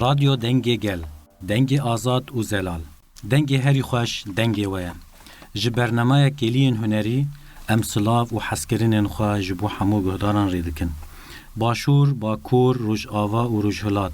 رادیو دنگی گل، دنگی آزاد و زلال، دنگی هری خوش، دنگی ویا. جبرنامه کلین هنری، امثلاف و حسکرین خواه جبو حمو گهداران ریدکن. باشور، باکور، روش آوا و روش هلات.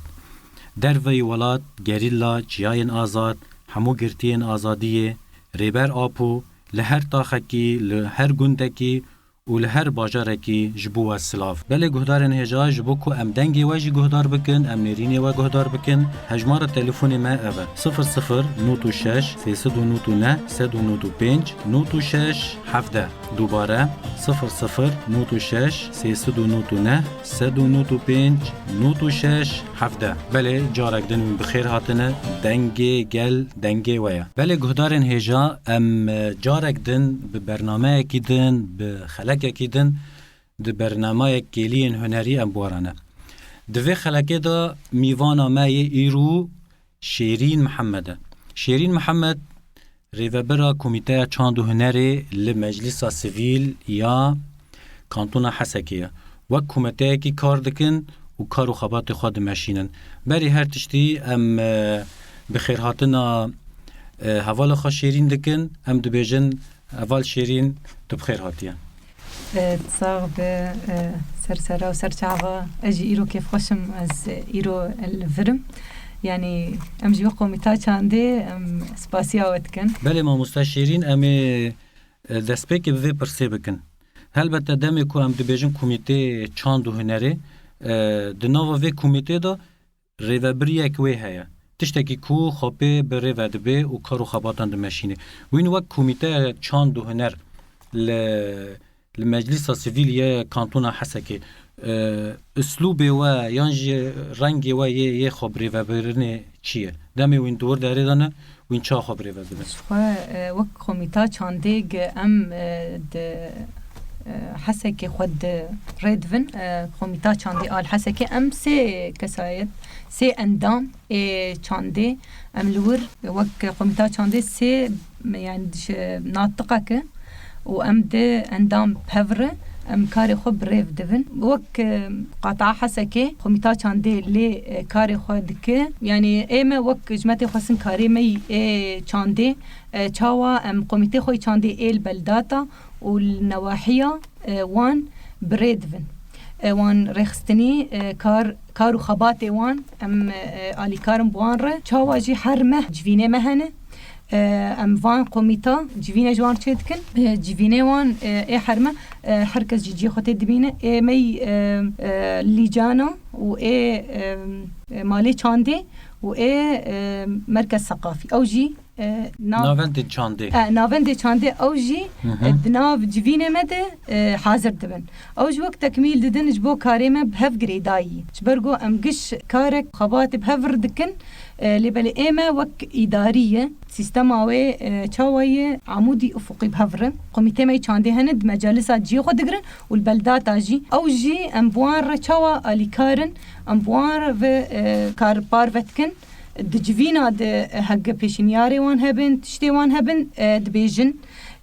در وی ولاد، گریلا، جیاین آزاد، حمو گرتین آزادیه، ریبر آپو، لهر تاخکی، لهر گندکی، و لهر باجارکی جبو السلاف. بله گهدارن هجا جبو کو ام دنگی واجی گهدار بکن، ام نیرینی و گهدار بکن. هجمار تلفون ما اوه 0096 399 395 96 17. دوباره 0096 399 395 96 17. بله جارک دنوی بخیر هاتنه دنگی گل دنگی ویا. بله گهدارن هجا ام جارک دن به برنامه کی دن به خلق اکیدن ده برنامه کلین هنری ام بوارانه. دوی خلقه دا میوانا مای ایرو شیرین محمد. شیرین محمد ریوبرا کمیته چاند و هنری لمجلس سیویل یا کانتون حسکیه و کمیته کی کار دکن و کار و خبات خود ماشینن. بری هر تشتی ام بخیر هاتنا حوال خواه شیرین دکن ام دو بیجن اول شیرین تو بخیر هاتیان. تصاغ بسرسرة وسرچعوة أجي إيرو كيف خشم از إيرو الفرم يعني أمجي وقوميتاج عندي سباسيا واتكن بله ما مستشيرين أمي دسبيك بذي برسي بكن هل بتدامي كو أم دبيجن كوميتي چاندو هنري دناوا في كوميتي دا ريوابريا كوي هيا تشتكي كو خوبي بريوادبي و كارو خباتان دمشيني وين وك كوميتي چاندو هنر المجلس سیویل یا کانتون حسکی اسلوب و یانجی رنگی و یه خبری و برنه چیه؟ دمی وین دور داره دانه وین چه خبری و برنه؟ شخوا وک کمیتا چاندگ ام حسکی خود ریدون کمیتا چاندی آل حسکی ام سه کسایت سه اندام چاندی ام لور وک کمیتا چاندی سه يعني ناطقه که و ام ده اندام بهفره ام كاري خو بريف دفن وك قطع حسكي خميتا چاندي لي كاري خو دكه يعني ايما وك جمتي خسن كاري مي چاندي چاوا ام قوميتي خو چاندي البلداتا والنواحيه وان بريدفن وان رخستني كارو خباتي وان ام الي كارم بوانره چاوا جي حرمه جوينه مهنه ام وان قوميتا جوينه جوان چيتكن جوينه وان اي حرمه حركز جي خوتي دبينه اي مي ليجانا و اي مالي چاندي و اي مركز ثقافي او جي ناوند چاندي ناوند چاندي او جي دناف جوينه مده حاضر دبن او جي وقت تكميل ددن جبو كاريمه بهف غريداي جبرغو ام قش كارك خبات بهفر دكن لبل إيما وك إدارية سيستماوي چاوية عمودي أفقي بهفرن قوميتي ماي چاندي هند مجالسات جي خود دقرن والبلدات آجي أو جي أمبوان را چاوا آليكارن أمبوان و كار باروتكن دجوينا د حق پیشنیاری وان هبن تشتي وان هبن دبيجن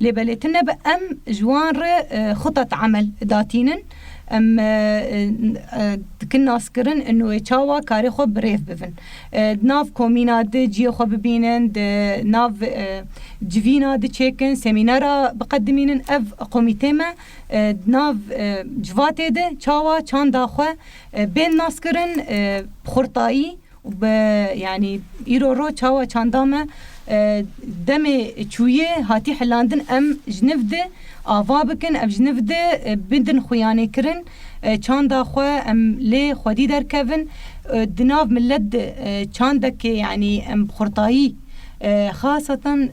لبل تنب أم جوان را خطط عمل داتينن ام كنا اسكرن انه يتشاوا كاري خو بريف بفن ناف كومينا د جي خو ببينن د ناف جفينا د تشيكن سيمينارا بقدمينن اف قوميتما ناف جواتي د تشاوا چاندا خو بين ناسكرن خرطاي يعني ايرو تشاوا چاندامه دمي چويه هاتي حلاندن ام جنفده آوا بکن اب جنفده بدن خویانه کرن چاندا خو ام لی خودی در کون دناف ملد چاندا که يعني ام خرطایی خاصة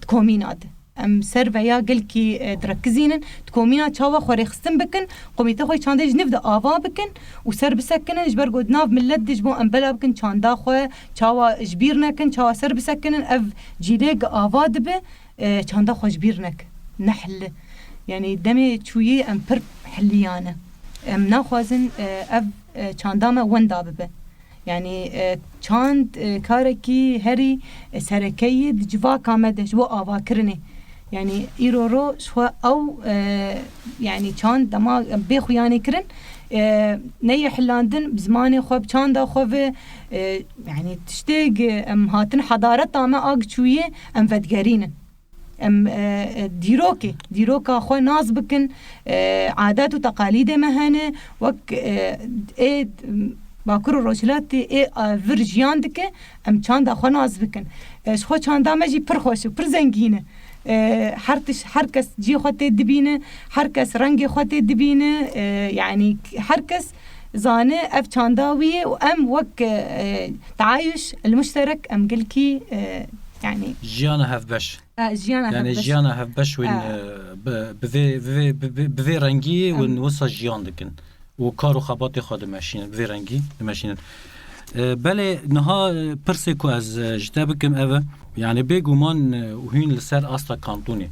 تکومیناد ام سر ویا گل کی درکزینن تکومیناد چاوا خوری خستن بکن قومیته خوی چاندا جنفده آوا بکن و سر بسکنن جبر گود ناف ملد جبو ام بلا بکن چاندا خو چاوا جبیر نکن چاوا سر بسکنن اف جیلیگ آوا دبه چاندا خو جبیر نک نحل يعني دمي شوية ام پر حليانه ام ناخوازن اف چاندامه وندا ببه يعني چاند كاركي هري سركي دجوا كامده جو آوا كرنه يعني ايرو رو شو او يعني چاند دما بخويانه كرن نيح لاندن بزمان خوب چاندا خوب يعني تشتاق ام هاتن حضارتا ما آگ چویه ام ودگرینن ام دیروکا خو ناز بکن عادات و تقالید مهنه وک باکر روشلات ورجیان دکه ام چاندا خو ناز بکن خو چاندا مجی پر خوش پر زنگینه هر کس جی خود دبینه هر کس رنگ خود دبینه يعني هر کس زانه اف چانداویه و ام وک تعايش المشترك ام قلكي يعني جيانا هف بش يعني جيانا هف بش وين بذي رنگی وين وصا جيان دكن وكارو خباطي خود ماشين بذي رنگی ماشين بله نها پرسیکو از جتابکم اوه يعني بيگومان وهين لسر استا کانتونی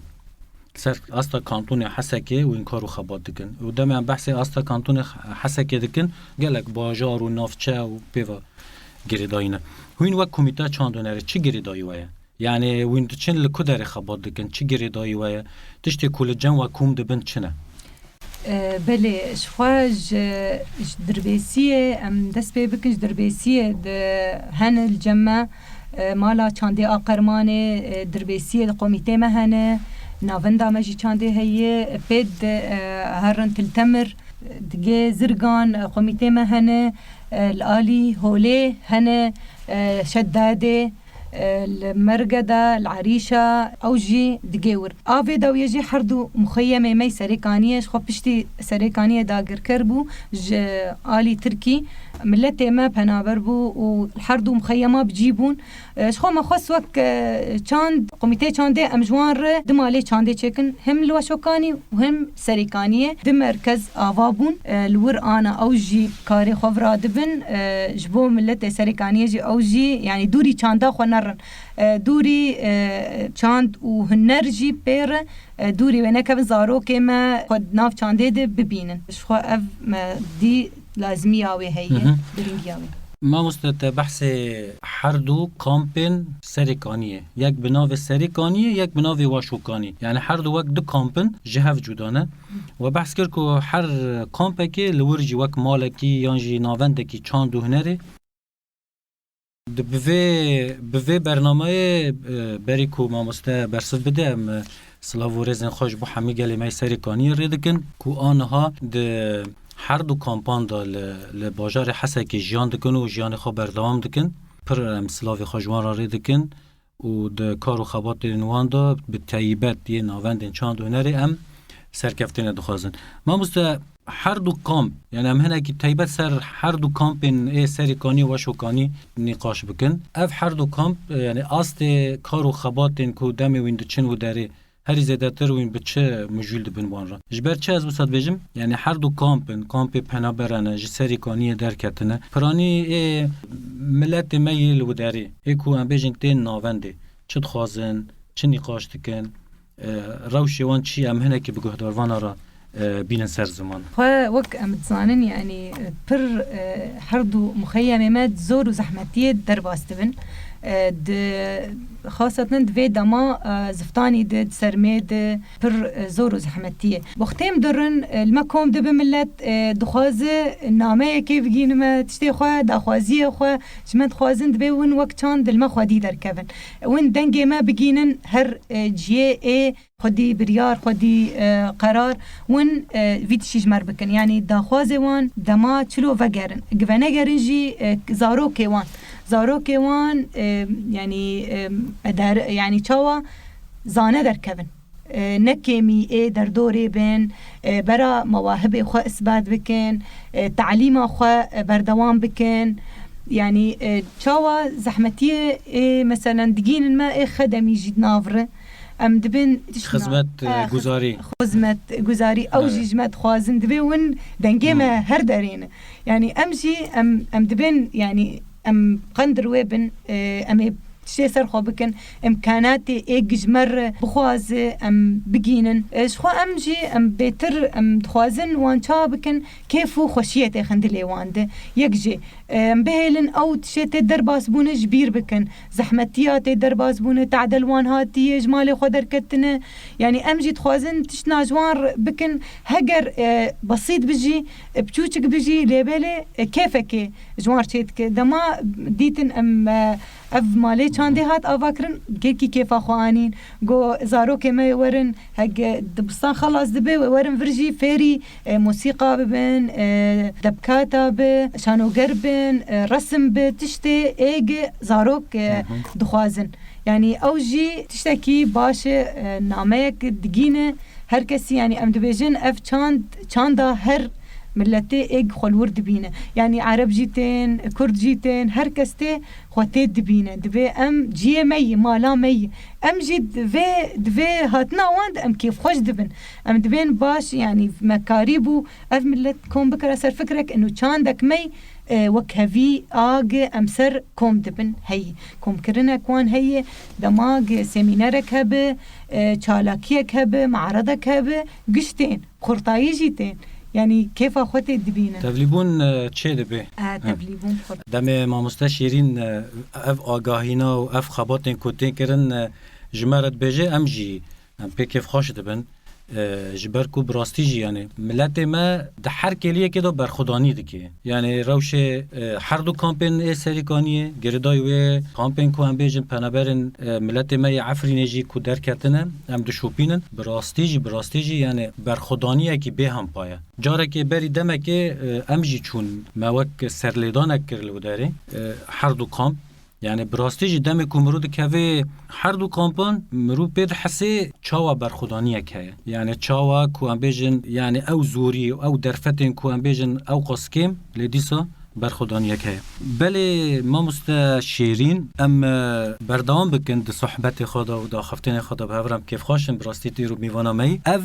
سر استا کانتونی حسکه و این کارو خبات دکن و دم بحث استا کانتونی حسکه دکن گلک باجار و نافچه و پیوا گریداینه وين وک کمیته چاندونره چی گریدایی وایه يعني وين تشن لكدر خبات دكن چی گریدایی وایه تشتی کل جن و کوم دبن چنه بله شخواج دربيسية ام دست بكش دربيسية هن الجمع مالا چانده آقرمانه دربيسية القوميتي مهنه ناوندا مجي چانده هي بيد هرن تلتمر دگه زرگان قوميتي مهنه الآلي هولي هنه شداده المرقدة العريشة أوجي دقيور آفي داو يجي حردو مخيمة مي سريكانية شخو بشتي سريكانية داقر كربو آلي تركي ملتي ما بنابر بو والحردو مخيمة بجيبون شخو ما خص وك چاند قوميتي چانده امجوان ره دمالي چانده چكن هم لوشوكاني وهم سريكانية دمركز آوابون الور آنا أوجي كاري خوفرا دبن جبو ملتي سريكانية جي أوجي يعني دوري چانده خو نرن دوري چاند و هنرجي بير دوري ونكب زارو كما خود ناف چانده ده ببينن شخو اف دي لازمي آوي هي برنگي آوي ما مستت بحث حردو کامپن سریکانیه یک بناو سریکانیه یک بناو واشوکانی يعني حردو وک دو کامپن جهف جدانه و بحث کرد که هر کامپکی لورجی وک مالکی یانجی ناوندکی چاندو هنره بوی برنامه بری که ما مسته برسف بده سلاو و رزن خوش بو حمی گلی می سریکانی ریدکن که آنها ده هر دو کامپان دا لباجار حسکی جیان دکن و جیان خواه بردوام دکن پر سلاوی خوشوان را ریدکن و ده کار و خبات نوان دا به تاییبت یه ناوند چاند و نری ام سرکفتین دخوازن ما مسته هر دو کامپ یعنی هم هنه که تایبت سر هر دو کامپین سریکانی و شوکانی نقاش بکن اف هر دو کامپ یعنی آست کار و خباتین که دمی ویند چن و داره هری زیاده تر وین به چه مجول دبن وان را جبر چه از بسات بجم یعنی هر دو کامپ پنابرانه ج سریکانی درکتنه پرانی ملت میل و داره کو ام بجن تین ناونده چه خوازن چه نقاش دکن روشوان چی ام هنه که بگهداروان را بين سر زمان وك امتزانن يعني بر حردو مخيمة مات زور وزحمتية درباستبن خاصة دوی دما زفتانی ده سرمه ده پر زور و زحمتیه وقتیم درن المکوم ده بملت دخوازه نامه که بگین ما تشتی خواه دخوازیه خواه جمند خوازن ده ون وقتان دل ما خوادی در کفن ون دنگی ما بگینن هر جیه خودی بریار خودی قرار ون ویتشی جمر بکن یعنی دخوازه وان دما چلو وگرن گونه گرن جی زارو که وان زارو که وان يعني چاوا زانه در کبن نکمی در دوری بین برا مواهب خو اثبات بکن تعلیم خو بردوام بکن يعني چاوا زحمتیه مثلا دگین ما خدمی جید نافره ام دبن خدمت گزاری او جمت خوازن دبن ون دنگه ما هر دارین يعني امجي ام دبن يعني ام قندر وابن ام تشتي سر خو بكن امكانات اجمر بخواز ام بجينن شخو ام جي ام بيتر ام دخوازن وان بكن كيفو خوشيته خندلي وانده يكجي بهلن او تشتي درباس بونه جبير بكن زحمتيات درباس بونه تعدل وان هاتي جمال خدر كتنه يعني ام جي دخوازن تشنا جوار بكن هجر بسيط بجي بتشوشك بجي ليبله كيفك جوار شيتك دما ديتن ام اف مالي چاندي هات افاكرن كيكي كيف اخوانين جو زارو كما ورن هج دبستان خلاص دبي ورن فرجي فيري موسيقى ببن دبكاتا ب شانو قربن رسم بتشتي ايج زاروك دخوازن يعني اوجي تشتكي باش ناميك دقينه هر كسي يعني ام دبيجن اف چاندا هر ملتي ايج خلور دبينه يعني عرب جيتين كرد جيتين هر كستي خوتي دبينه دبي ام جي مي مالا مي ام جي دبي هاتنا واند ام كيف خوش دبن ام دبين باش يعني مكاريبو اف ملت كون بكره سر فكرك انه چاندك مي وكهفي آج امسر كوم دبن هي كوم كرنا كوان هي دماغ سيمينارك هبه چالاكيك هبه معرضك هبه قشتين خرطاي جيتين يعني كيف أخوتي دبينه تبلیبون چه دبی؟ تبلیبون خود دم ماموستا شیرین اف آگاهینا و اف خباتن کتین کرن جمرت بجه ام جی ام پی کیف خوش دبن جبر کو براستی جی یعنی ملت ما ده هر کلیه که دو برخودانی دکی یعنی روش هر دو کامپین ای سریکانیه گردای و کامپین کو هم بیجن پنابرن ملت ما عفرینه جی کو درکتنه هم دو شوپینن براستی جی یعنی برخودانیه که به هم پایه جاره که بری دمه که ام جی چون موک سرلیدانک کرلو داره هر دو کامپ يعني براستيجي دمك ومرود كافي حردو كامبان مرود بيد حسي چاوا برخودانية كاية يعني چاوا كو امبيجن يعني او زوري او درفتين كو امبيجن او قسكيم لديسا برخودانية كاية بلي ما مستا شيرين ام بردوان بكن دي صحبت خدا و دا خفتين خدا بهورم كيف خاشن براستيتي رو ميوانا مي اف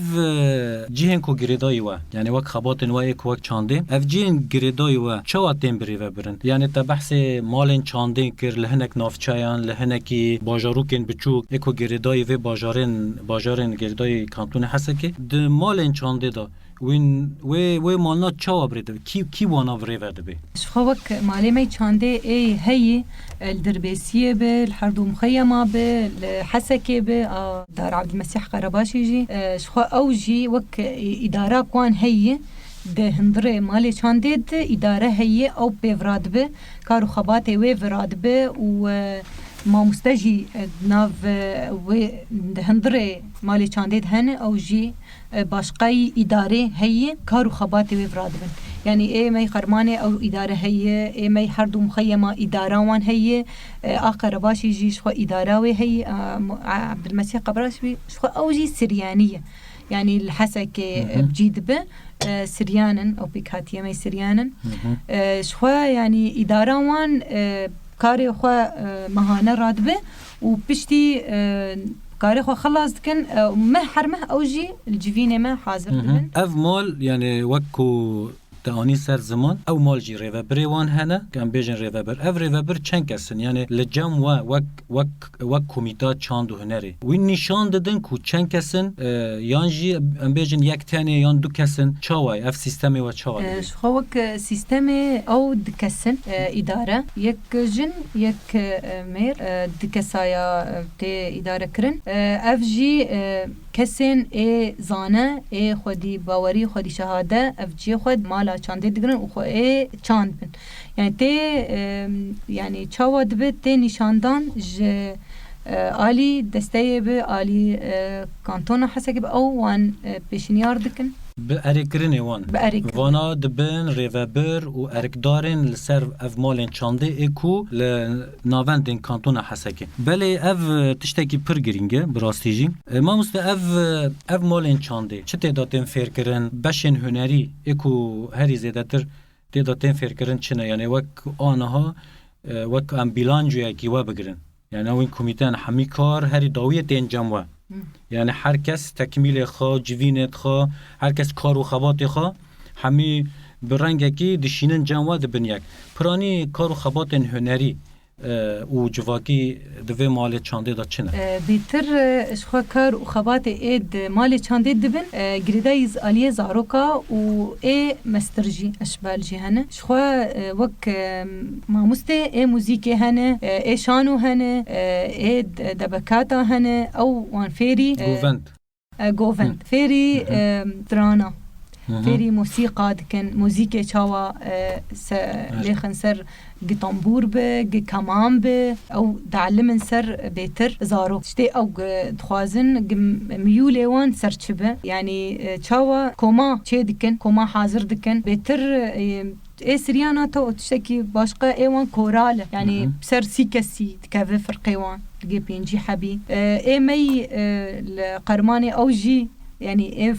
جيهن كو گريداي و يعني وك خباتن و ايك وك چانده اف جيهن گريداي و چوا تيم بري و برن يعني تا بحث مالن چاندين كر لهنك نافچايان لهنكي باجاروكن بچوك ايكو گريداي و باجارن گريداي كانتون حسكي د مالن چانده دا وی مالنا چاوا برده کی وانا برده بی شخوك مالي مي چانده اي هي الدربيسيه به الحرد مخيمه به الحسكه به دار عبد المسيح قرباشي جي شخو اوجي وك اداره كوان هي ده هندره مالي چانده اداره هي او بفراد به كارو خباته وي فراد به و ما مستجي ناف و هندره مالي چانده هن اوجي باشقاي إدارة هي كارو خباتي وفرادبن يعني إيه ماي خرمانة أو إدارة هي إيه ماي حردو مخيمة إدارة وان هي آخر باشي جي شخو إدارة وهي عبد المسيح قبراشوي شخو أوجي سريانية يعني الحسك بجيد به سريانا أو بيكاتية ماي سريانا شخو يعني إدارة وان كاري خو مهانة رادبه وبشتي كاري خو خلاص كان ما حرمه اوجي الجفينه ما حاضر دبن اف مال يعني وكو تاني سر زمان او مال جي ريفابري وان هنا كان بيجن ريفابر اف ريفابر چن كسن يعني لجام وك كوميتا چاندو هنري وين نشان ددن كو چن كسن يانجي ام بيجن يك تاني يان دو كسن چاواي اف سيستمي و چاواي خوك سيستمي او دكسن اداره يك جن يك مير دكسايا تي اداره كرن اف جي كسن اي زانه اي خودي باوري خودي شهاده اف جي خود مالا چانده دگرن و خو اي چاند بن يعني تي يعني چاوا دبت تي نشاندان ج آلی دسته به آلی کانتون حسک به او وان پیشنیار دکن بأريكريني وان وانا دبن ريفابر و أريكدارين لسر اف مالين چانده ايكو لناوندين كانتون حسكي بلي اف تشتكي پر گرينگه براستيجي ما مست اف مالين چانده چه تعدادين فير کرن بشن هنري ايكو هري زيادتر تعدادين فير کرن چنه يعني وك آنها وك امبيلانجو يكي و بگرن يعني اوين كوميتان حمي كار هري داوية تين جموه يعني هر کس تکمیل خوا جوینت خوا هر کس کار و خبات خوا همی برنگه کی دشینن جنوا دبن یک پرانی کار و خبات هنری و جواکی دوی مال چانده دا چنه؟ بیتر اشخوا کار و خبات اید مال چانده دبن گریدایز آلیه زاروکا و ای مسترجی اشبال جی هنه اشخوا وک ماموسته ای موزیکی هنه ای شانو هنه ای دبکاتا هنه او وان فيري جوفند فيري درانا فيري موسيقى دكن موسيقى چاوا ليخن سر جطنبور به كمان به او دعلمن سر بيتر زارو شتي او دخوازن ميولي وان سر چبه يعني چاوا كوما چه دكن كوما حاضر دكن بيتر اي سريانا تو تشتكي باشقا ايوان كورال يعني سر سيكسي تكافي فرقيوان تجي بينجي حبي اي مي القرماني اوجي يعني ايه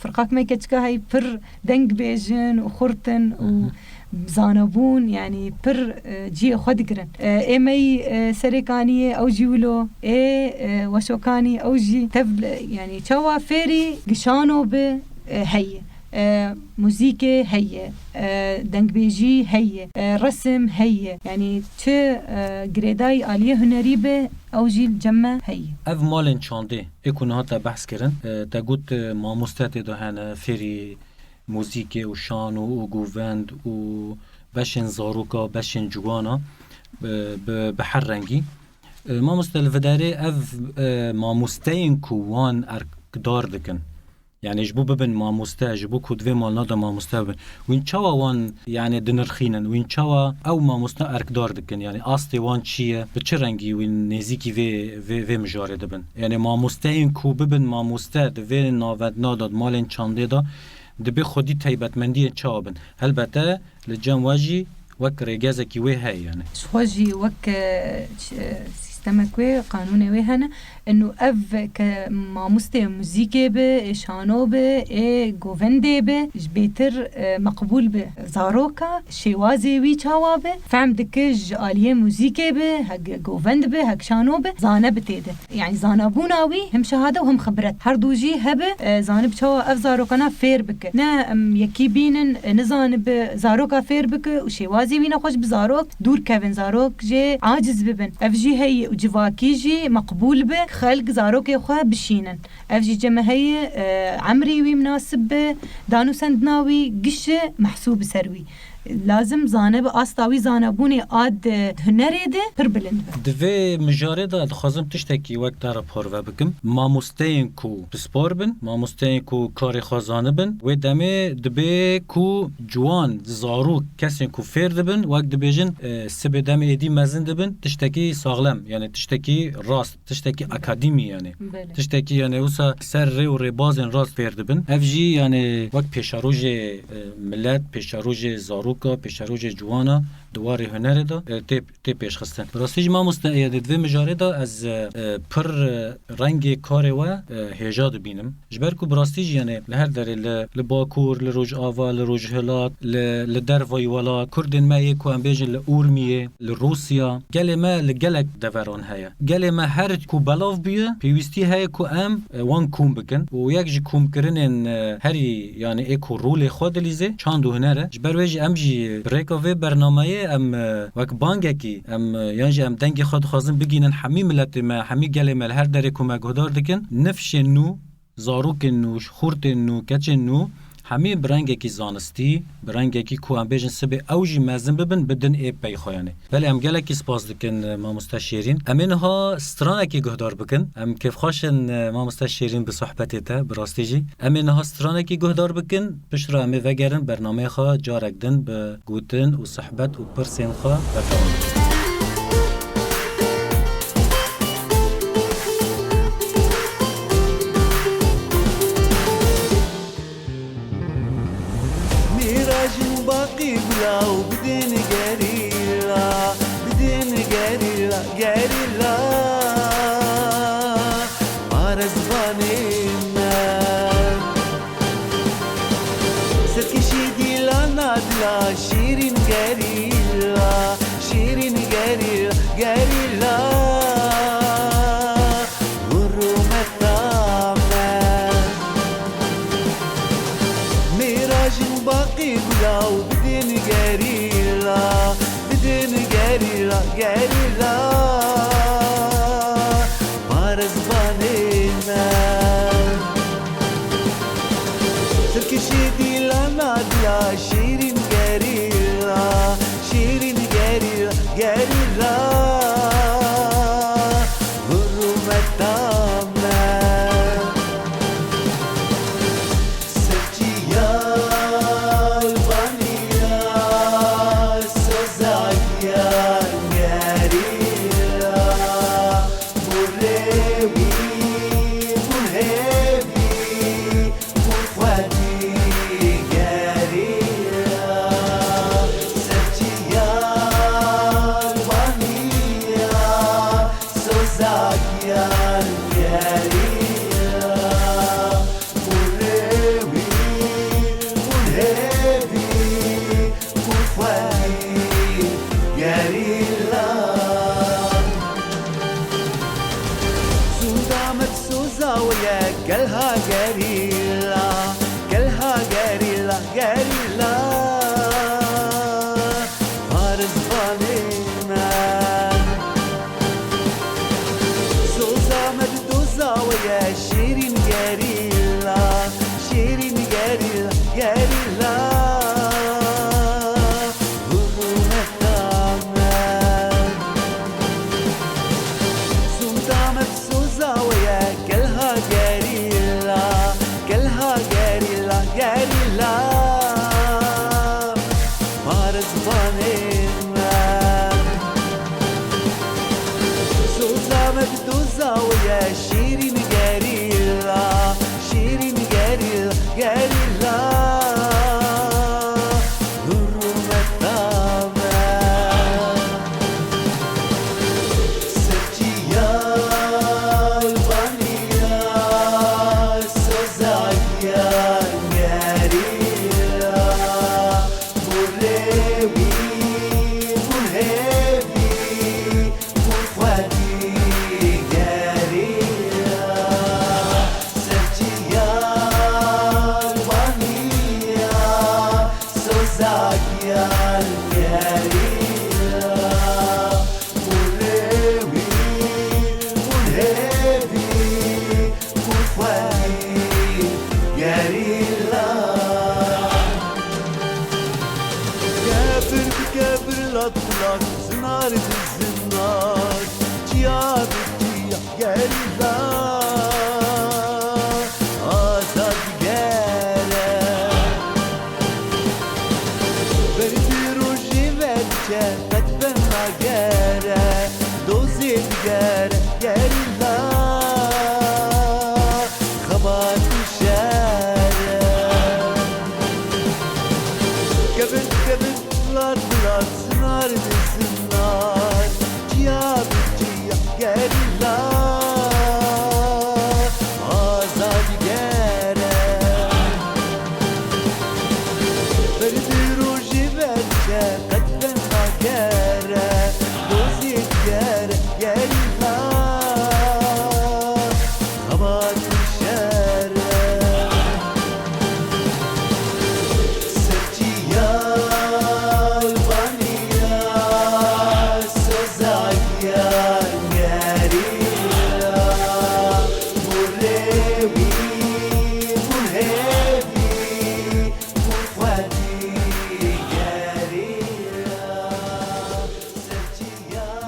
فرقاك ما كتشكا هاي بر دنگ بيجن وخورتن وزانبون يعني بر جي خدقرن ايه مي سريكانية او جيولو ايه وشوكاني او جي تبل يعني چوا فيري قشانو به هي موسيقى هي دنگبيجي هي رسم هي يعني چه گریدای عالیه هنری به او جیل جمع هي اف مالن چانده اكون هاتا بحث کرن تا گوت ماموستات ده هنه فيري موسيقى و شان و گووند و بشن زاروکا بشن جوانا بحر رنگی ماموستا الفداري اف ماموستين كوان اركدار دكن يعني جبو ببن ماموستا جبو كودوي مال نادا ماموستا ببن وين چاوا وان يعني دنرخينن وين چاوا او ماموستا اركدار دكن يعني آستي وان چيه بچه رنگي وين نزيكي في مجاره دبن يعني ماموستاين كو ببن ماموستا دوي ناود ناداد مالين چانده دا دبي خودي تيبتمندي چاوا بن هلبته لجان واجي وك ريگازكي وي هاي يعني شواجي وك سيستمكوي قانوني ويهنا انه اف كماموستي موزيكي به شانو به جوفندي به جبيتر مقبول به زاروكا شيوازي وي چاوا به فهم دكج آليه موزيكي به هك جوفند به هك شانو به زانه بتيده يعني زانبوناوي هم شهاده وهم خبرت هر دوجي هبه زانب چاوا اف زاروكانا فير بك نا يكي بينن نزانب زاروكا فير بك وشيوازي وينا خوش بزاروك دور كيفن زاروك جي عاجز ببن اف جي هي وجواكي جي مقبول به خلق زاروكي خواه بشينن افجي جمع هي عمري وي مناسب دانو سندناوي قش محسوب سروي لازم زانب آستاوي زانبوني آد هنره ده پر بلند دوی مجاره دا دخوازم تشتکی وقت داره پارو بکم ماموستین کو بسپار بن ماموستین کو کاری خوازانه بن و دمه دبی کو جوان زارو کسین کو فرد بن وقت دبیجن سبه دمه ایدی مزن دبن تشتکی ساغلم يعني تشتكي راست تشتكي اكاديمي يعني تشتكي يعني وسا سر ري و ربازن راست فرد بن افجي يعني وقت پیشاروج ملت پیشاروج زاروكا پیشاروج جوانا دواري هنر دا تي پیش خستن راستیج ما مستعد دوی مجاره دا از پر رنگ کار و هجاد بینم جبر کو براستیج يعني لهر دره لباکور لروج آوا لروج هلات لدروای ولات کردن ما یکو ام بیجن لورمیه لروسیا گل ما لگلک دوران هيا گل ما هر کو بلاف بیه پیوستی هيا کو ام وان کوم بکن و یک جی کوم کرنن هری يعني اكو رول خود لیزه چاندو هنره جبر ویج ام جی بریکا و برنامه ام وک بانگکی ام یعنی ام دنگ خود خازم بگینن حمی ملت ما حمی گل ما هر دره کو مگودار دکن نفش نو زاروک نو خورت نو کچ نو همه برنگه کی زانستی برنگه کی کو ام بیجن سبه اوجی مزن ببن بدن ای پی خوانه ولی ام گله کی سپاس دکن ما مستشارین امینها سترانه کی گهدار بکن ام کیف خوشن ما مستشارین به صحبت تا براستیجی امینها سترانه کی گهدار بکن بشرا ام وگرن برنامه خا جارکدن به گوتن و صحبت و پرسین خا بفرمایید لو بدين قريلا عرزبانينا سركشي دي لا نادلا شيرين قريلا والرومة ميراج باقي لو بدين قريلا گری لا بارزبانی من سرکشی دیلانا دلا شیرین گری لا شیرین گری لا گری لا حرمتام قالها قريلا قالها قريلا قريلا فارس بالينا سوزا مدوزا ويا شيرين قريلا شيرين قريلا قريلا قريلا فارس بانينا سوزا مقدوزا ويا شيرين قريلا شيرين قريلا قريلا هرمتاما سجيا البانيا سوزا Atlar zınar zınar Cihat geriler Azad gere Verdi roji verce Kadbena gere Dozit gere geriler Khabat şere Kebir kebir Bular zınar zınar Cihat geriler Azad gere Verdi roji verce Kadbena gere Dozit gere geriler Khabat şere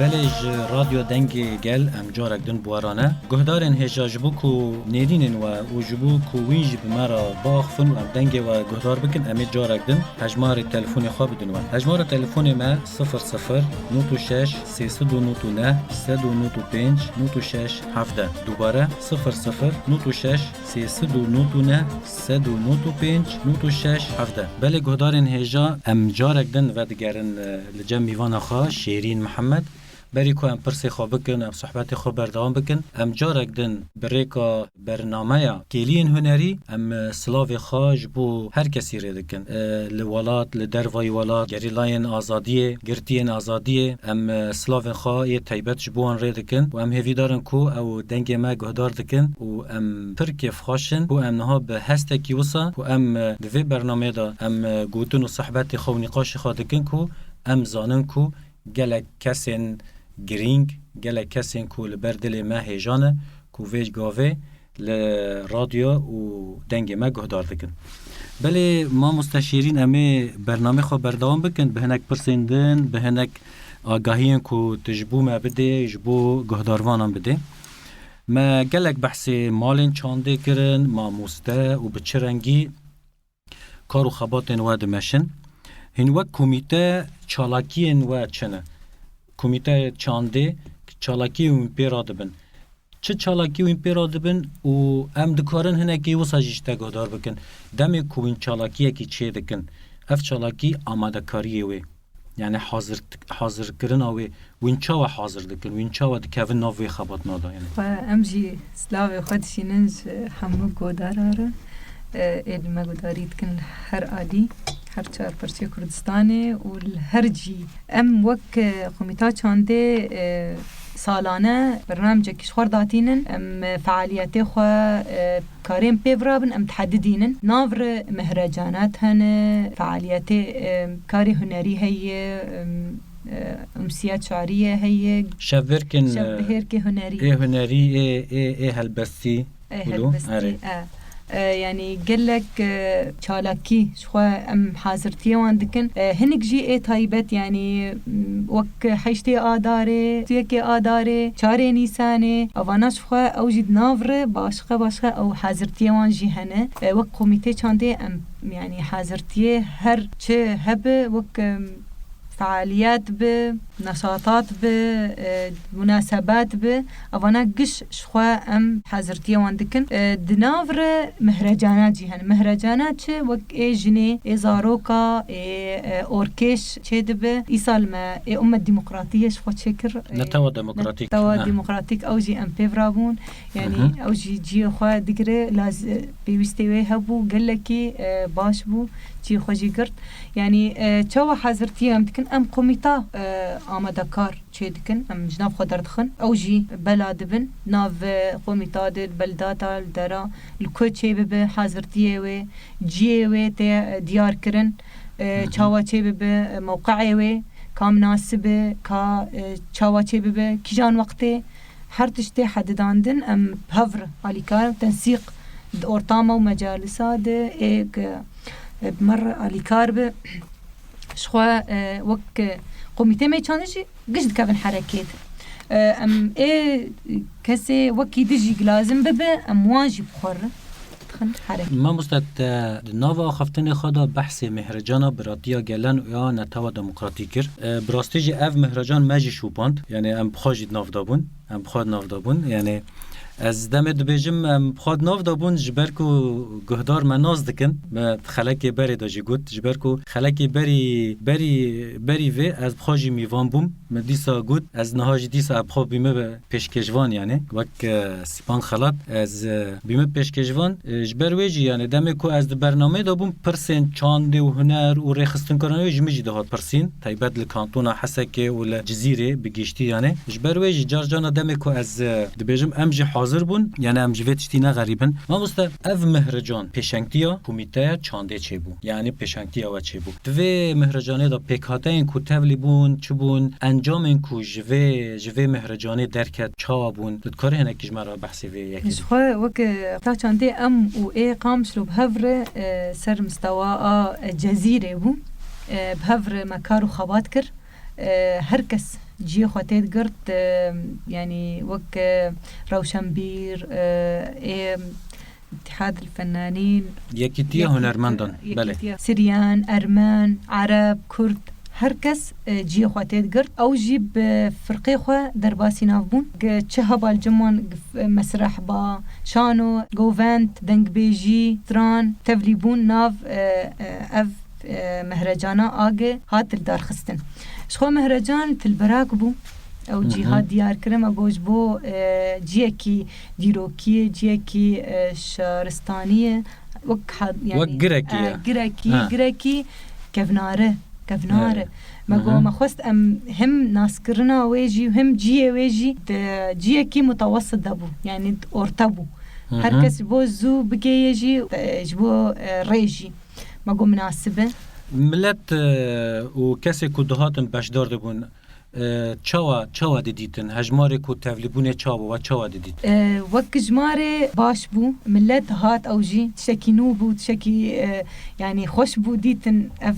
بلج رادیو دنگی گل ام جارک دن بوارانه گهدارن هجا جبو کو نیرینن و جبو کو وینج بمرا باخفن و ام دنگی و گهدار بکن امی جارک دن هجمار تلفون خواب دن و هجمار تلفون ما 00 96 329 395 96 17 دوباره 00 96 329 395 96 17 بله گهدارن هجا ام جارک دن و دگرن لجم میوان خوا شیرین محمد بری کو ام پرسی خواب بکن ام صحبت خواب بردوام بکن ام جارک دن بریکا برنامه کلین هنری ام سلاو خواج بو هر کسی ری دکن لولات لدروای ولات گریلاین آزادیه گرتین آزادیه ام سلاو خواه تایبت جبوان ری دکن و ام هیوی دارن کو او دنگ ما گهدار دکن و ام پرکف خواشن و ام نها به هسته کی وسا و ام دوی برنامه دا ام گوتن و صحبت خواه نقاش خواه دکن کو ام زانن کو گلک کسین گرینگ گلک کسین کو لبردل ما هیجانه کو ویج گاوه لرادیو و دنگ ما گهدار دکن بله ما مستشیرین امی برنامه خو بردوام بکن به هنک پرسیندن به هنک آگاهین کو تجبو ما بده جبو گهداروانم بده ما گلک بحث مالین چانده کرن ما مسته و بچرنگی کارو خباتن و دمشن هن وک کمیته چالاکین و چنه کمیته چانده چالاکی و پیرا دبن چه چالاکی و پیرا دبن و ام دکارن هنکی و ساجیشته گهدار بکن دمی کوین چالاکیه کی چه دکن اف چالاکی آماده کاریه وی یعنی حاضر کرن اوی وینچا و حاضر دکن وینچا و دکوین ناوی خبات نادا یعنی و امجی سلاوی خودشیننج همو گوداراره علمه گودارید کن هر عالی هر چهار پرچه کردستانه و هر جی ام وک کمیتا چانده سالانه برنامج کشور داتینن ام فعالیت خو کاریم پیورابن ام تحددینن ناور مهرجانات هن فعالیت کاری هنری هی امسیات شعریه هی شبرکن شبهرک هنری هنری هلبستی هلبستی يعني قلك شالكي شو ام حاضرتي واندكن هنك جي تايبت يعني وك حيشتي آداري تيكي آداري شاري نيساني اواناش خو او جد نافر باشخه او حاضرتي وان جي هنه وك كوميتي چاندي ام يعني حاضرتي هر چه هب وك فعاليات نشاطات مناسبات اوانا قش شخوا ام حاضرتي واندكن دنافر مهرجانات جيهن مهرجانات چه وك اي جني اي زاروكا اي اوركيش چه دب ايسال ما اي امة ديمقراطية شخوا تشكر نتوا ديمقراطيك نتوا ديمقراطيك او جي ام بيفرابون يعني او جي خوا دقري لاز بيوستيوي هبو قلكي باش بو جي خوجي قرد يعني چوا حاضرتي ام دكن ام قوميتا آماده کار چه دکن ام جناب خود دردخن او جی بلاد بن ناو قوميتا دل بلداتا الدرا الكو چه ببه حاضرتیه و جیه و دیار کرن چاوا چه ببه موقعه و کا مناسبه کا چاوا چه ببه کجان وقته هر تشتی حدداندن ام بهفر علیکار تنسیق ارتاما و مجالسا ده ایک بمر علیکار به شخوا وك قوميتي ما يتشانجي قشد كابن حركات ام ايه كسي وكي دجي لازم ببه ام واجب خور تخن حركات ما مستد ناوا خفتن خدا بحث مهرجان براتیا گلن یا نتوا دموکراتیکر براستیجی اف مهرجان ماجی شوپاند یعنی ام بخواجید نافدابون ام بخواد نافدابون یعنی از دمت بيجم بخاد ناف دابون جبركو گهدار مناز دکن ما خلک بری داجی گوت جبركو خلک بری و از بخاجی میوان بوم ما دیسا گوت از نهاج دیسا بخا بیمه به پیشکشوان یعنی وک سیپان خلات از بیمه پیشکشوان جبر ویجی یعنی دمکو از برنامه دابون پرسین چاند و هنر و رخصتن کردن جمیجی دهات پرسین تایبت لکانتونا حسکه و لجزیره بگیشتی یعنی جبر ویجی جارجانا دمکو از دبیجم امجی حاضر بون یعنی ام جویتشتی نه غریبن ما مسته اف مهرجان پیشنگتیا کمیته چانده چه بو یعنی پیشنگتیا و چه بو دوی مهرجانه دا پیکاته این کو تولی بون چه بون انجام این کو جوی مهرجانه درکت چا بون دکاره هنه کش مرا بحثی وی یکی جخوا وک تا چانده ام و ای قامش رو بهفر سر مستوا جزیره بو بهفر مکار و خوات کر هر کس جي خواتيت قرت يعني وك روشنبير اتحاد الفنانين يكتيا هنرمندان بله سريان أرمان عرب كرد هركس جي خواتيت قرت أو جيب فرقي خوا درباسي نافبون تشهب الجمون مسرح با شانو جوفنت دنگ بيجي تران تفليبون ناف اف مهرجانا آگه هات الدار خستن شخوا مهرجان تلبراك بو او جهاد ديار كرم اگوش بو جيكي ديروكي جيكي شارستانية يعني گركي كفناره ما خواست ام هم ناس کرنا ويجي وهم جيه ويجي جيكي متوسط دابو يعني اورتابو هر کس بو زو بگه يجي جبو ريجي ما قو مناسبة ملت و کسی که دهاتن بشدار دبون چاوا ديديتن هجماري كو تفليبونه چاوا ديديت وك جماري باش بو ملت هات او جي تشكي نوبو تشكي يعني خوش بو ديتن اف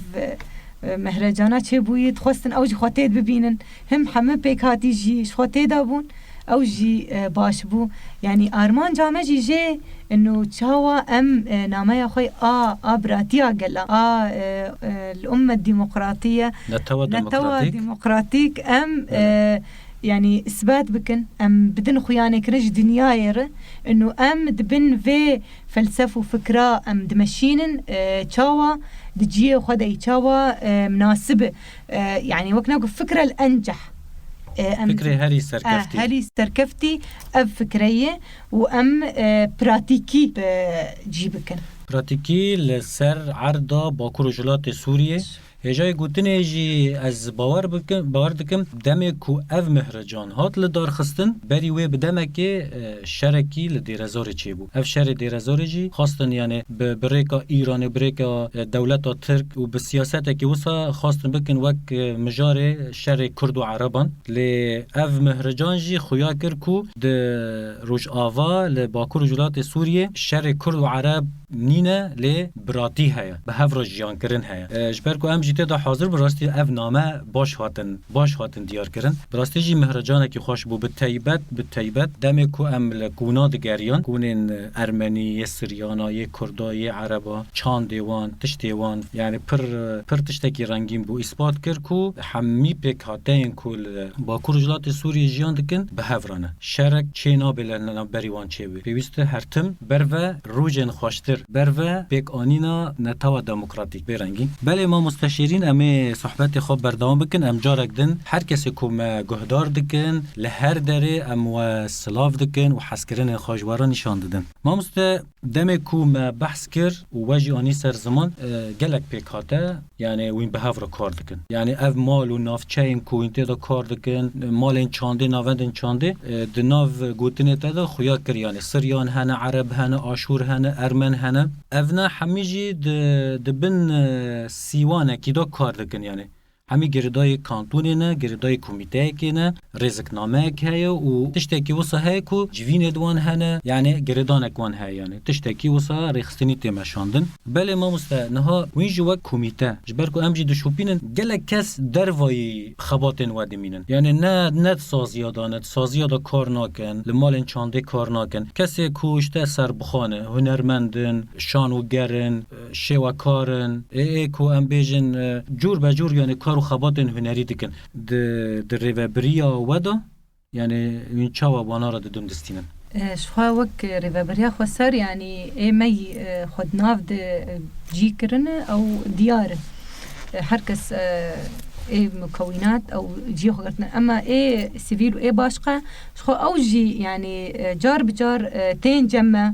مهرجانات چه بوي تخواستن او جي خواتيد ببينن هم همه بيك هاتي جي خواتيد ابون او جي باش بو يعني ارمان جامع جي انه تشاوا ام نامه خوي براتيا قال الامه الديمقراطيه نتوا ديمقراطيك ام يعني اثبات بكن ام بدن خيانه كرج دنياير انه ام دبن في فلسفه وفكره ام دمشينن تشاوا دجيه خدي تشاوا مناسبه يعني وكنا فكره الانجح فكرة هاري سركفتي أب فكرية وأم براتيكي بجيبكن براتيكي لسر عرضة باكور جلات سوريا هجای گوتنه جی از باور دکم دمه کو اف مهرجان هات لدار خستن بری وی بدمه که شرکی لدیرزار چی بو اف شر دیرزار جی خواستن یعنی بریکا ایران بریکا دولتا ترک و به سیاست که وسا خواستن بکن وک مجار شر کرد و عربان لی اف مهرجان جی خویا کر کو د روش آوا لباکور جلات سوریه شر کرد و عرب نینه لی براتی هیا به هفرا جیان کرن هیا جبر کو ام جیته دا حاضر براستی اف نامه باش هاتن دیار کرن براستی جی مهرجانه که خوش بو به تیبت دم کو ام لکونا دگریان کونین ارمنی سریانا کردای عربا چان دیوان تش دیوان یعنی پر تشتکی رنگین بو اثبات کر کو همی پک هاتین کول با کورجلات سوریه جیان دکن به هفرانه شرک چینا بلن بریوان چه بی پیوسته هرتم برو روجن خوشتر برو پک آنینا نتاوا دموکراتیک برنگی بله ما مستشارین امی صحبت خوب بردام بکن ام جارک دن هر کسی که ما گهدار دکن لهر دره ام و سلاف دکن و حسکرین خواجوارا نشان دادن ما دم کو ما بحث کر و وجی آنی سر زمان گلک پیکاته یعنی وین به هفر کار دکن یعنی اف مال و نافچه این کو این تیدا کار دکن مال این چانده ناوند چانده د ناف گوتنه تیدا خویا کر یعنی سریان هنه عرب هنه آشور هنه ارمن هنه افنا همیجی د بن سیوانه کی دا کار دکن یعنی همی گردای کانتونه نه گردای کمیته که نه رزقنامه که هیا و تشتکی وسا هیا کو جوین دوان هنه یعنی گردانک وان هیا یعنی تشتکی وسا رخصتنی تمشاندن بله ما مستنها وین جوا کمیته جبر کو امجی دشوپینن گله کس دروای خباتن ودمینن یعنی نه سازیادا کار ناکن لمال چانده کار ناکن کسی کوشته سر بخانه هنرمندن شانوگرن شواکارن کو ام بیجن جور به جور یعنی و خباتن هنری دکن د ریوبریا ودا یعنی این چاوا بانا را دم دستینن شخوا وک ریوبریا خو سر یعنی می خود ناف د جی کرن او دیار هر کس مكونات او جي خغرتنا اما سيفيل و باشقه شخو او جي يعني جار بجار تين جمع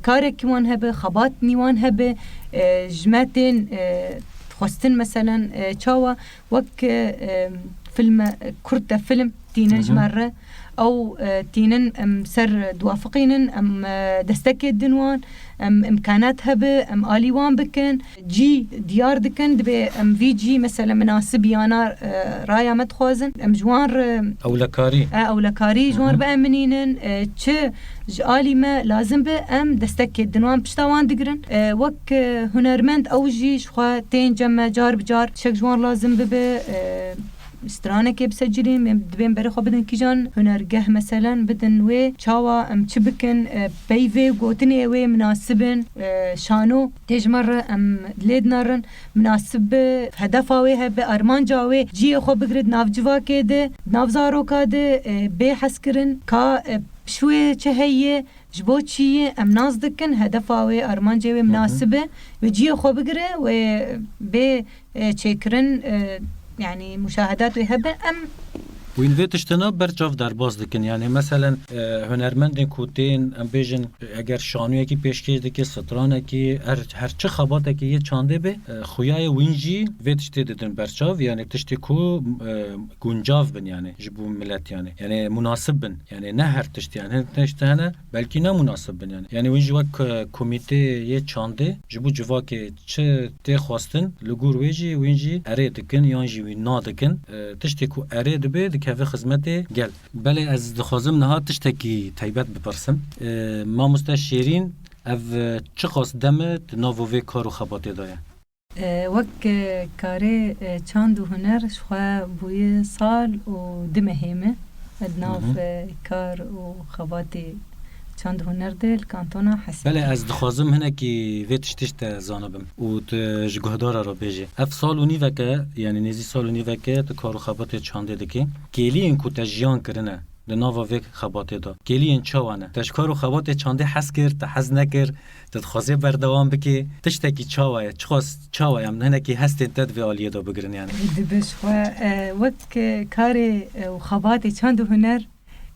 كارك كمان هبه خبات نيوان هبه جماتين خواستن مثلا چاوا وك فيلم كرتا فيلم تينج مرة أو تينن أم سر دوافقينن أم دستك الدنوان أم إمكانات هبه أم آليوان بكن جي ديار دكن دبي أم في جي مثلا مناسب يانا رايا متخوزن أم جوار أو لكاري جوار بأمنينن چه جالي ما لازم به أم دستك الدنوان بشتاوان دقرن وك هنرمند أو جي شخوا تين جمع جار بجار شك جوار لازم به استرانه که بسجلیم دبیم برای خواب بدن کیجان هنرگه مثلا بدن و چاوا ام چی بکن بیوه گوتنی و مناسبن شانو تجمر ام لید نارن مناسب هدف آوه به ارمان جاوه جی خواب بگرد ناف جوا که ده ناف زارو که ده به حس کرن که شوی چه هیه جبو چیه ام ناز دکن هدف آوه ارمان جاوه مناسبه و جی خواب بگره و به چه کرن يعني مشاهدات وهبه ام وين في تشتنا برجاف در باز دکن یعنی مثلا هنرمندین کوتین ام بیجن اگر شانوی کی پیشکش دکی سترانه کی هر چه خباته کی یه چانده به خویای وینجی و تشتی ددن برجاف یعنی تشتی کو گنجاف بن یعنی جبو ملت یعنی مناسب بن یعنی نه هر تشتی یعنی تشتهنه بلکی نه مناسب بن یعنی وینجی وک کمیته یه چانده جبو جوا که چه ته خواستن لگور ویجی وینجی اره دکن یانجی وین نادکن تشتی کو اره دبه دکه خدمت گل بله از دخوازم نه تشتکی تایبت بپرسم ما مستشیرین اف چه قاس دمت ناووی کارو خباته داره وک کاره چند و هنر شخوا بوی سال و دمهمه ادناف کار و خباته چند هنر دل کانتونا حسن بله از دخوازم هنه کی ویتش تشت زانبم و جگهدار را بیجه اف سال و نیوه که یعنی نیزی سال و نیوه که کارو خباته چانده دکی گلی این کو تجیان کرنه لناوا وک خباته دا گلی این چاوانه تشکارو خباته چانده حس کرد تحز نکر تدخوازه بردوام بکی تشتکی چاوه چخواست چاوه هم هنه کی هستین تد و آلیه دا بگرن یعنی دبش وک کار و خباته چند هنر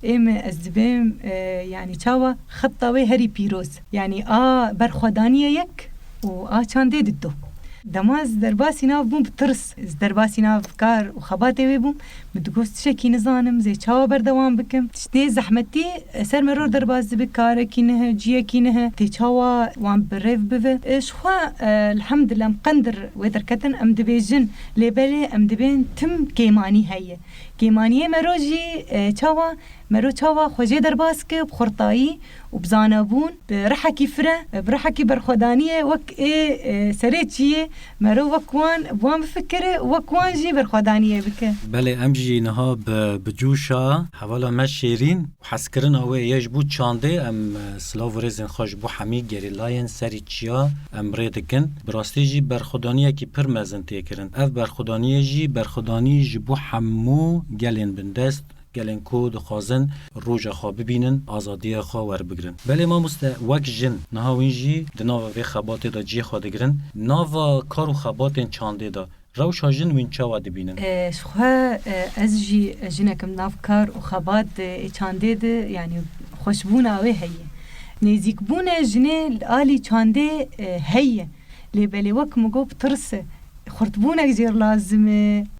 ام از دبیم یعنی چاوا خطاوی هری پیروز یعنی برخودانی یک و چانده دو دماز درباسی ناف بوم بترس درباسی ناف کار و خباته وی بوم مدگوست شکی نزانم زی چاوا بردوام بکم تشتی زحمتی سر مرور درباز بکاره کینه جیه کینه تی چاوا وان بریف بوه شخوا الحمدلله مقندر ودرکتن ام دبیجن لیبلی ام دبین تم کیمانی هیه کیمانیه مروجی چاوا مرو چاوا خوجه درباز که بخورطایی و بزانابون برحكي فرة برحكي برخدانية وك سريتشية مرو وكوان بوان بفكره وكوان جي برخدانية بك بله امجي نها بجوشا حوالا ما شيرين وحسكرن هو يجبو چانده ام سلاو رزن خوش بو حمي گري لاين سريتشيا ام ريدكن براستی جي برخدانية كي پر مزن تيكرن اف برخدانية جي برخداني جبو حمو گلين بندست گلن کو دخوازن روژا خواه ببینن آزادی خواه ور بگرن بله ما وک جن نها وینجی دناوا وی خباته دا جی خواه دگرن ناوا کارو خباتن چانده دا روش ها جن وین چاوا دبینن شخواه از جی جنکم ناف کار و خبات چانده دا یعنی خوشبون آوه هیه نیزیک بونه جنه آلی چانده هیه لیبلی وک مگو بترسه خرطبونك زير لازم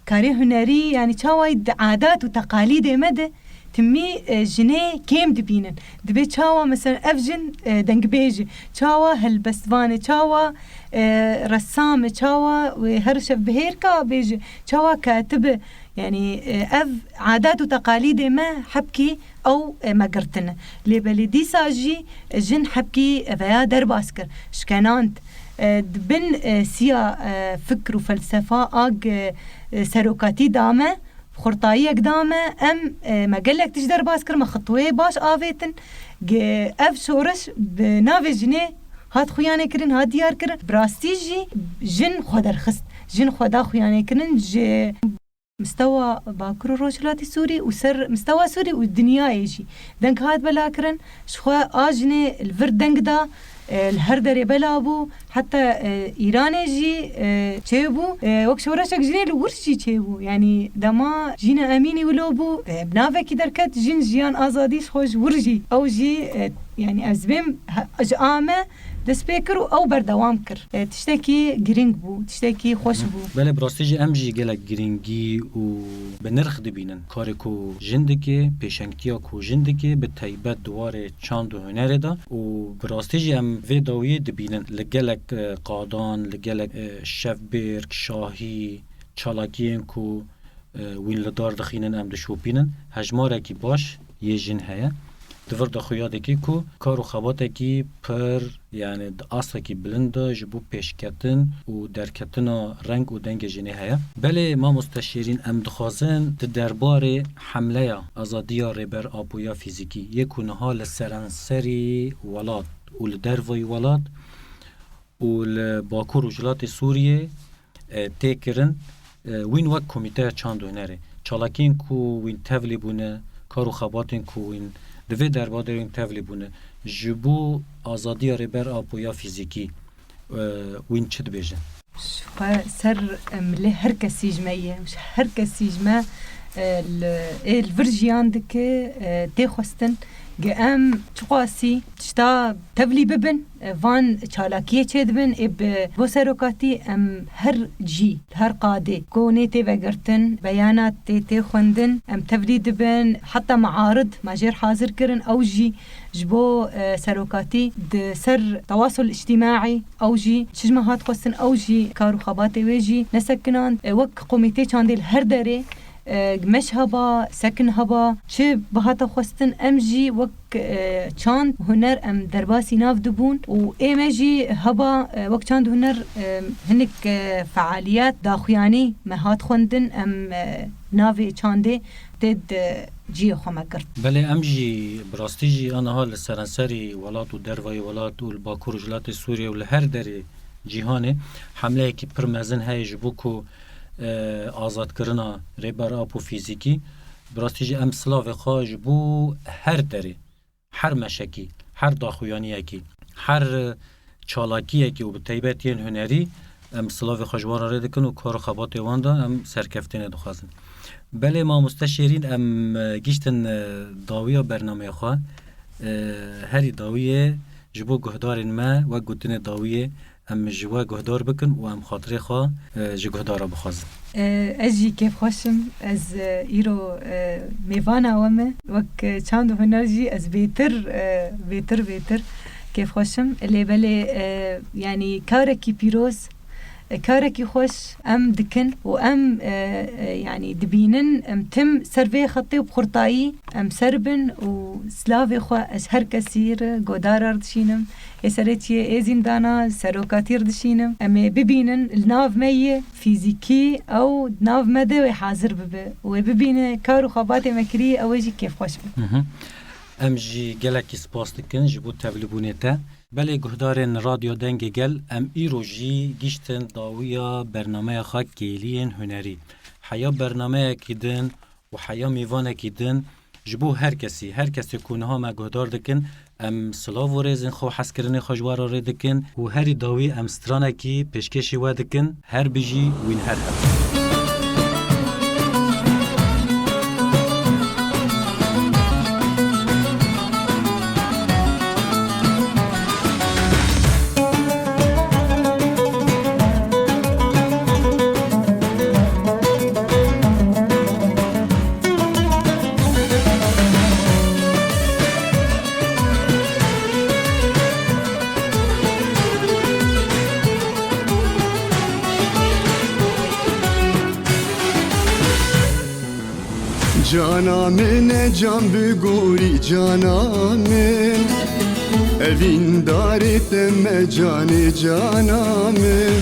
كاري هنري يعني تشاوي عادات وتقاليد مدى تمي جنيه كيم دبينن دبي تشاوا مثلا افجن دنگ بيجي تشاوا هالبستوانه تشاوا رسام تشاوا وهرشف بهيركا بيجي تشاوا كاتب يعني اف عادات وتقاليد ما حبكي او ما قرتنا لي بلدي ساجي جن حبكي فيا درباسكر شكانانت بن سيا فكر وفلسفة سروكاتي دامه خرطاية قدامه ام ما قالك تجدر باسكر ما خطوه باش آفيتن اف شورش بنافي جنيه هاد خويانه كرن هاد ديار كرن براستيجي جن خدر خست جن خدا خويانه كرن مستوى باكر الرجلات السوري وسر مستوى سوري والدنيا يجي دنك هاد بلا كرن شخوا آجني الفرد دنك دا الهردري بلابو حتى إيران جي تشيبو وكشورشك جني الورشي تشيبو يعني دما جينا أميني ولوبو بنافك دركت جين جيان آزاديش خوش ورجي أو جي يعني أزبم أجامة دسبيكر أو بردوام كر تشتكي جرينج بو تشتكي خوش بو بله براستيجي أمجي جلك جرينجي و بنرخ دبينن كاركو جندكي بيشنكتيا كو جندكي بتايبت دوار چاند و هنر دا و براستيجي أم في داوية دبينن لجلك قادان لجلك شفبرك شاهي چالاكين كو وين لدار دخينن أم دشوبينن هجماركي باش يجن هيا دور دخویاده کی کو کارو خباته کی پر یعنی اصلا کی بلنده جبو پیشکتن و درکتن رنگ و دنگ جنه هیا بله ما مستشیرین ام دخوازن دربار حمله آزادی ریبر آبویا فیزیکی یکونه ها لسرانسری ولاد و لدروی ولاد و لباکور و جلات سوریه تیکرن وین وک کمیته چاندو نره چالاکین کو وین تولی بونه کارو خباتین کو وین دوی درباره این تولی بونه جبو آزادی ریبر آبویا فیزیکی وین چه بیجن سر مله هر کسی جمعیه هر کسی جمع الفرجيان دك تخستن جام تقاسي تشتا تبلي ببن فان چالاکیه چه دبن اب بسروکاتی ام هر جی هر قاده كوني تبغرتن بيانات تخوندن ام تبلي دبن حتى معارض ماجر حاضر كرن او جي جبو سروكاتي د سر تواصل اجتماعي او جي شجمهات قسن او جي كارو خباتي ويجي نسكنان وك قوميتي چاندل هر دره مش هبا سكن هبا چه بهاتا خواستن ام جي وك چاند هنر ام درباسي ناف دبون و ام جي هبا وك چاند هنر هنك فعاليات داخوياني مهات خوندن ام نافي چانده تد جي خوما کرد. بله ام جي براستی جي انا ها لسرانسري ولات و دروي ولات و الباكور و جلات سوريا و لهر دری جيهانه حمله کی پرمزن های جبوكو آزاد کرنا ریبر آپو فیزیکی براستی ام سلاو خواج بو هر دری هر مشکی هر داخویانی کی هر چالاکی کی و بتیبتین هنری ام سلاو خواجوار را دکن و کار خبات واندا ام سرکفتین دخوازن بله ما مستشیرین ام گیشتن داویا برنامه خواه هری داویه جبو گهدارین ما و گوتن داویه ام جوا گهدار بکن و ام خاطر خواه جو گهدار بخوازن اجي كيف خوشم از ايرو ميفانا ومه وك چاندو هنرجي از بيتر كيف خوشم اللي بالي يعني كاركي بيروز كاركي خوش ام دكن وام يعني دبينن ام تم سرفي خطي وبخرطاي ام سربن وسلافي خو از هر كثير غودار دشينم اسرتي ازيندانا سروكاتير دشينم ام ببينن الناف ميه فيزيكي او ناف مدى حاضر وببين كارو خباتي مكري اوجي كيف خوش ام جي گلکی سپاس دکن جبو تبلیبونیتا بله گهدارن رادیو دنگ گل ام ایرو جی گیشتن داویا برنامه خاک گیلین هنری حیا برنامه کیدن و حیا میوانه کیدن جبو هر کسی کونه ها ما گهدار دکن ام سلاو و ریزن خو حسکرنی خوشوار را دکن و هری داوی ام سترانه کی پیشکشی و دکن هر بجی وین هر Cana min can biguri cana min Evin dariteme cana min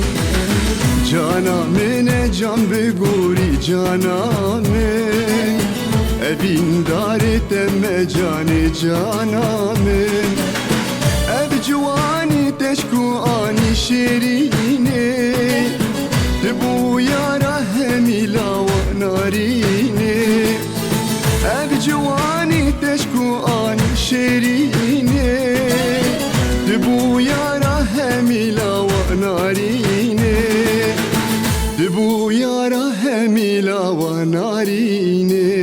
Cana min can biguri cana min Evin dariteme cana min Ev cuvani teşku ani şerine Bu yara hemila ve narine Ev cuvani teşku an şerine Bu yara hemila ve narine Bu yara hemila ve narine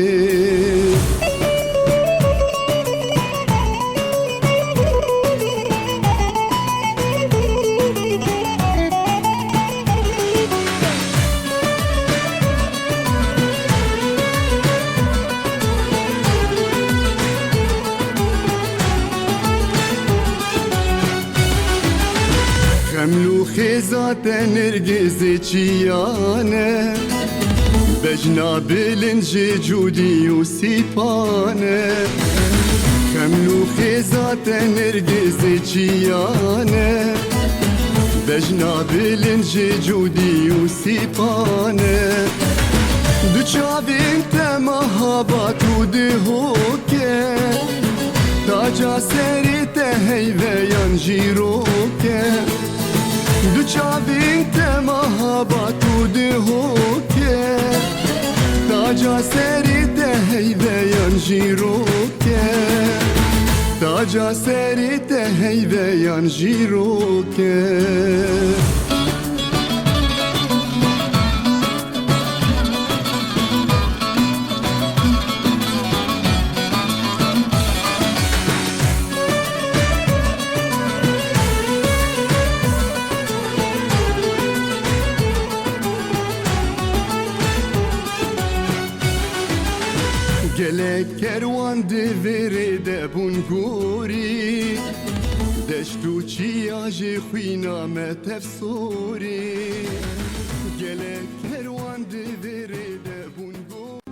Hemlu khizate nergizi çiyane Bejna bilinci cudi usipane Hemlu khizate nergizi çiyane Bejna bilinci cudi usipane Duçavin temahabatu dihoke Taca serite heyveyan jiroke Duçavin temahabatu dihoke Taca serite heyveyan jiroke Taca serite heyveyan jiroke ورده بونگوری دشتو چیا جی خوینا متفسوری گله کروان دی ورده بونگوری